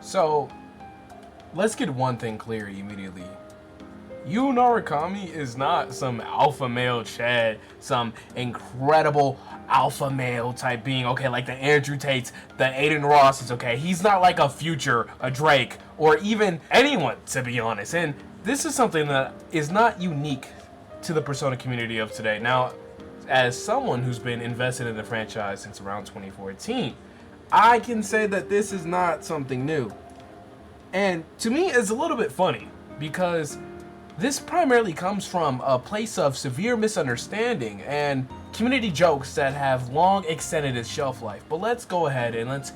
So, let's get one thing clear immediately. Yu Narukami is not some alpha male Chad, some incredible alpha male type being, okay, like the Andrew Tates, the Aiden Rosses, okay? He's not like a Future, a Drake, or even anyone, to be honest. And this is something that is not unique to the Persona community of today. Now, as someone who's been invested in the franchise since around 2014, I can say that this is not something new. And to me, it's a little bit funny because this primarily comes from a place of severe misunderstanding and community jokes that have long extended its shelf life. But let's go ahead and let's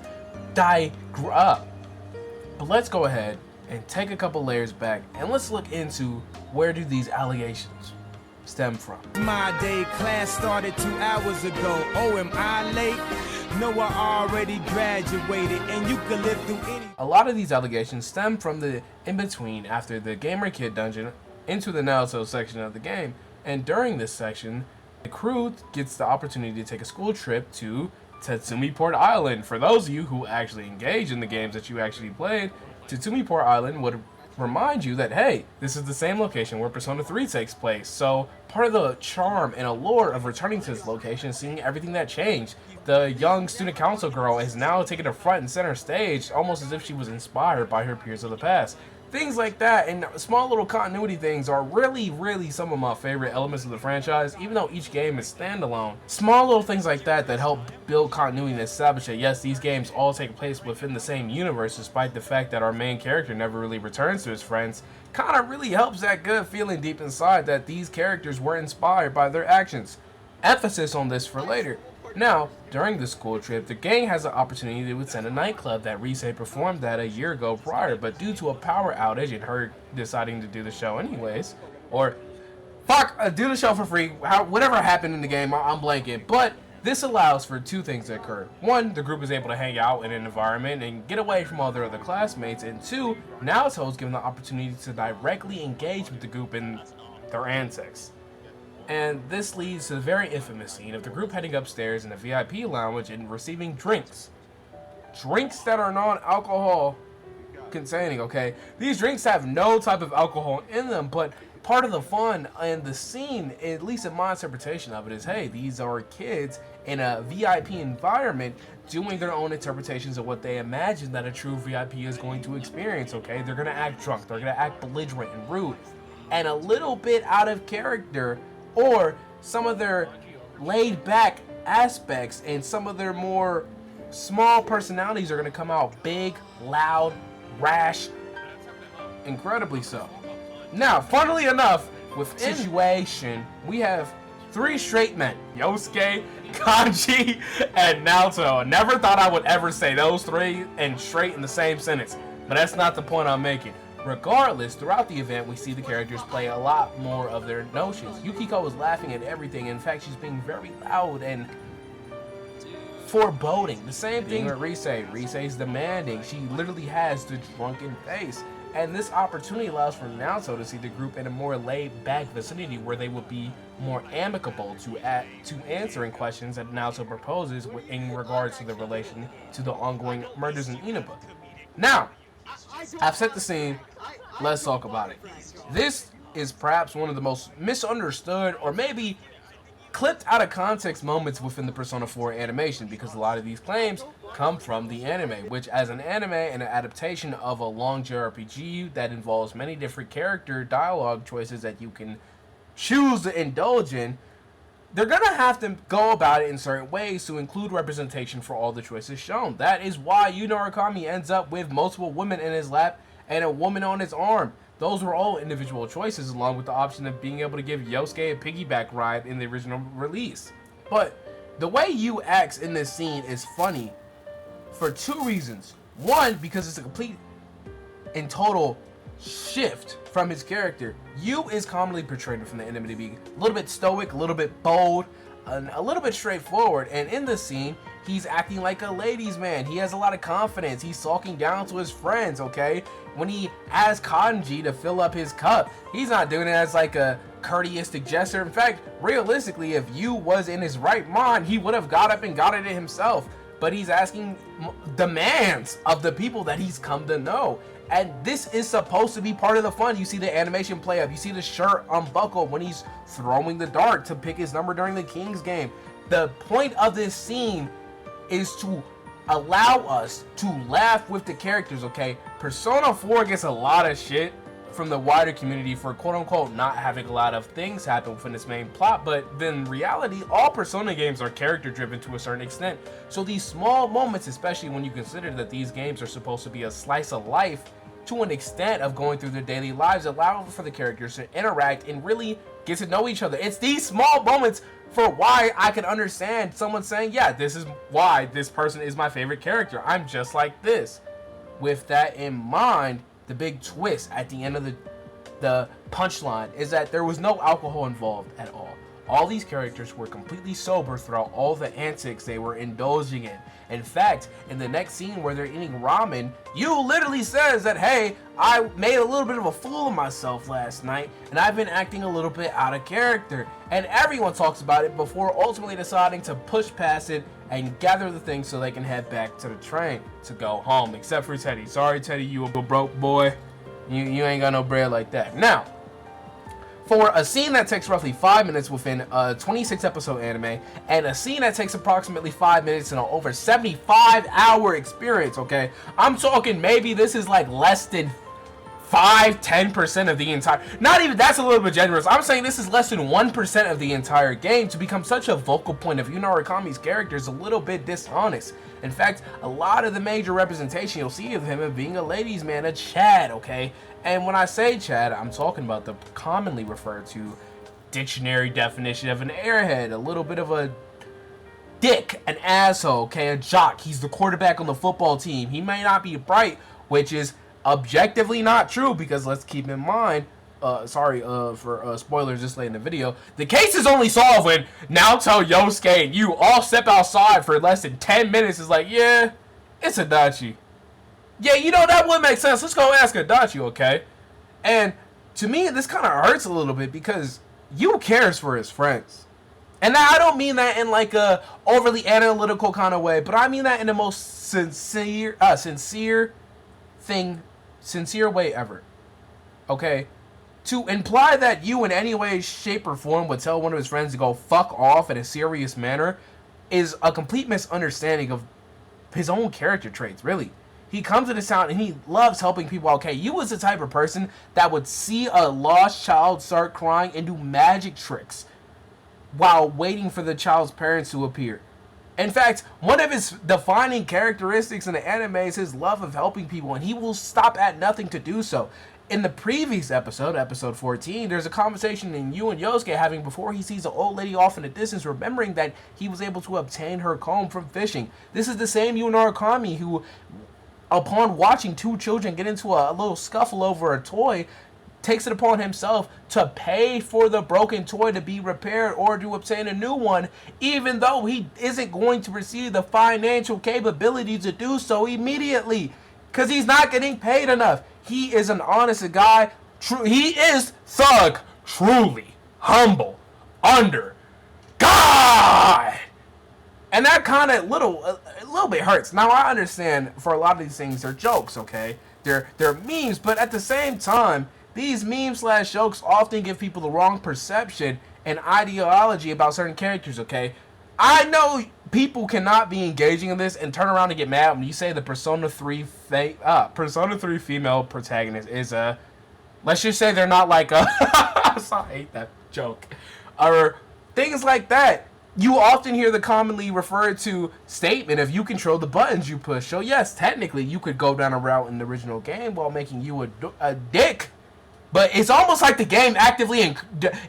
go ahead and take a couple layers back and let's look into where do these allegations stem from. My day class started 2 hours ago. Oh, am I late? No, I already graduated and you can live through any. A lot of these allegations stem from the in-between after the Gamer Kid dungeon into the Naruto section of the game, and during this section, the crew gets the opportunity to take a school trip to Tatsumi Port Island. For those of you who actually engage in the games that you actually played, Tatsumi Port Island would remind you that, hey, this is the same location where Persona 3 takes place. So part of the charm and allure of returning to this location is seeing everything that changed. The young student council girl is now taking a front and center stage, almost as if she was inspired by her peers of the past. Things like that and small little continuity things are really some of my favorite elements of the franchise, even though each game is standalone. Small little things like that help build continuity and establish that yes, these games all take place within the same universe, despite the fact that our main character never really returns to his friends, kind of really helps that good feeling deep inside that these characters were inspired by their actions. Emphasis on this for later. Now, during the school trip, the gang has an opportunity to attend a nightclub that Rise performed at a year ago prior, but due to a power outage and her deciding to do the show anyways, or do the show for free, whatever happened in the game, I'm blanking, but this allows for two things to occur. One, the group is able to hang out in an environment and get away from all their other classmates, and two, Naoto is given the opportunity to directly engage with the group in their antics. And this leads to the very infamous scene of the group heading upstairs in the VIP lounge and receiving drinks. Drinks that are non-alcohol containing, okay? These drinks have no type of alcohol in them, but part of the fun and the scene, at least in my interpretation of it, is, hey, these are kids in a VIP environment doing their own interpretations of what they imagine that a true VIP is going to experience, okay? They're going to act drunk, they're going to act belligerent and rude, and a little bit out of character, or some of their laid-back aspects and some of their more small personalities are going to come out big, loud, rash, incredibly so. Now, funnily enough, with situation, we have 3 straight men, Yosuke, Kanji, and Naoto. I never thought I would ever say those 3 and straight in the same sentence, but that's not the point I'm making. Regardless, throughout the event, we see the characters play a lot more of their notions. Yukiko is laughing at everything. In fact, she's being very loud and foreboding. The same thing with Rise. Rise is demanding. She literally has the drunken face. And this opportunity allows for Naoto to see the group in a more laid-back vicinity where they would be more amicable to answering questions that Naoto proposes in regards to the relation to the ongoing murders in Inaba. Now, I've set the scene, let's talk about it. This is perhaps one of the most misunderstood or maybe clipped out of context moments within the Persona 4 animation, because a lot of these claims come from the anime, which as an anime and an adaptation of a long JRPG that involves many different character dialogue choices that you can choose to indulge in, they're gonna have to go about it in certain ways to include representation for all the choices shown. That is why Yu Narukami ends up with multiple women in his lap and a woman on his arm. Those were all individual choices, along with the option of being able to give Yosuke a piggyback ride in the original release. But the way Yu acts in this scene is funny for 2 reasons. One, because it's a complete and total shift from his character. Yu is commonly portrayed within the anime to be a little bit stoic, a little bit bold, and a little bit straightforward, and in this scene he's acting like a ladies man. He has a lot of confidence. He's talking down to his friends, okay? When he asks Kanji to fill up his cup, he's not doing it as like a courteoustic gesture. In fact, realistically, if Yu was in his right mind, he would have got up and got it himself. but he's asking demands of the people that he's come to know. And this is supposed to be part of the fun. You see the animation play up. You see the shirt unbuckle when he's throwing the dart to pick his number during the Kings game. The point of this scene is to allow us to laugh with the characters, okay? Persona 4 gets a lot of shit from the wider community for quote-unquote not having a lot of things happen within its main plot, but then in reality, all Persona games are character-driven to a certain extent. So these small moments, especially when you consider that these games are supposed to be a slice of life to an extent of going through their daily lives, allow for the characters to interact and really get to know each other. It's these small moments for why I can understand someone saying, yeah, this is why this person is my favorite character. I'm just like this. With that in mind, the big twist at the end of the punchline is that there was no alcohol involved at all. All these characters were completely sober throughout all the antics they were indulging in. In fact, in the next scene where they're eating ramen, Yu literally says that, hey, I made a little bit of a fool of myself last night, and I've been acting a little bit out of character. And everyone talks about it before ultimately deciding to push past it and gather the things so they can head back to the train to go home. Except for Teddy. Sorry, Teddy, you a broke boy. You ain't got no bread like that. Now, for a scene that takes roughly 5 minutes within a 26 episode anime, and a scene that takes approximately 5 minutes in an over 75-hour experience, okay? I'm talking maybe this is like less than 5-10% of the entire, not even, that's a little bit generous. I'm saying this is less than 1% of the entire game. To become such a vocal point of Narukami's character is a little bit dishonest. In fact, a lot of the major representation you'll see of him as being a ladies' man, a Chad, okay? And when I say Chad, I'm talking about the commonly referred to dictionary definition of an airhead, a little bit of a dick, an asshole, okay, a jock. He's the quarterback on the football team. He may not be bright, which is objectively not true, because let's keep in mind, sorry for spoilers this late in the video, the case is only solved when Naoto, Yosuke, and you all step outside for less than 10 minutes. It's like, yeah, it's Adachi. Yeah, you know, that would make sense. Let's go ask Adachi, okay? And to me, this kind of hurts a little bit because Yu cares for his friends. And I don't mean that in like a overly analytical kind of way, but I mean that in the most sincere way ever. Okay? To imply that Yu in any way, shape, or form would tell one of his friends to go fuck off in a serious manner is a complete misunderstanding of his own character traits, really. He comes to this town and he loves helping people. Okay, Yu was the type of person that would see a lost child start crying and do magic tricks while waiting for the child's parents to appear. In fact, one of his defining characteristics in the anime is his love of helping people, and he will stop at nothing to do so. In the previous episode, episode 14, there's a conversation in Yu and Yosuke having before he sees an old lady off in the distance, remembering that he was able to obtain her comb from fishing. This is the same Yu Narukami who, upon watching two children get into a little scuffle over a toy, takes it upon himself to pay for the broken toy to be repaired or to obtain a new one, even though he isn't going to receive the financial capability to do so immediately, because he's not getting paid enough. He is an honest guy. He is thug, truly humble, under God. And that kind of a little bit hurts. Now, I understand for a lot of these things, they're jokes, okay? They're memes, but at the same time, these memes / jokes often give people the wrong perception and ideology about certain characters, okay? I know people cannot be engaging in this and turn around and get mad when you say the Persona 3 female protagonist is a, let's just say they're not like a, I hate that joke, or things like that. You often hear the commonly referred to statement of you control the buttons you push. So yes, technically you could go down a route in the original game while making you a dick. But it's almost like the game actively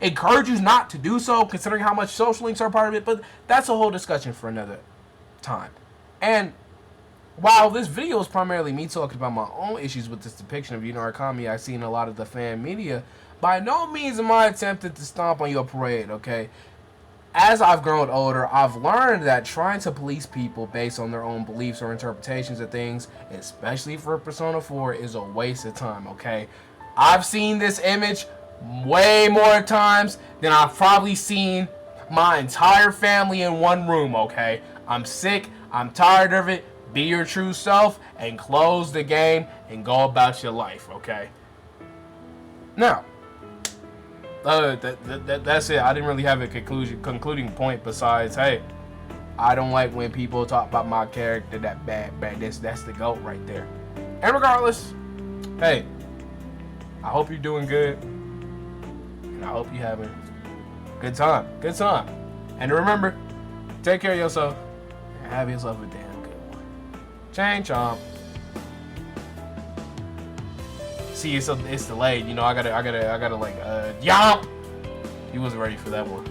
encourages you not to do so, considering how much social links are part of it. But that's a whole discussion for another time. And while this video is primarily me talking about my own issues with this depiction of Yu Narukami I've seen in a lot of the fan media, by no means am I attempting to stomp on your parade, okay? As I've grown older, I've learned that trying to police people based on their own beliefs or interpretations of things, especially for Persona 4, is a waste of time, okay? I've seen this image way more times than I've probably seen my entire family in one room, okay? I'm sick I'm tired of it. Be your true self and close the game and go about your life, okay? Now, that's it. I didn't really have a concluding point besides, hey, I don't like when people talk about my character that bad. That's the GOAT right there. And regardless, hey, I hope you're doing good. And I hope you're having a good time. Good time. And remember, take care of yourself and have yourself a damn good one. Chain chomp. See, it's delayed. You know, I gotta like, yomp. You wasn't ready for that one.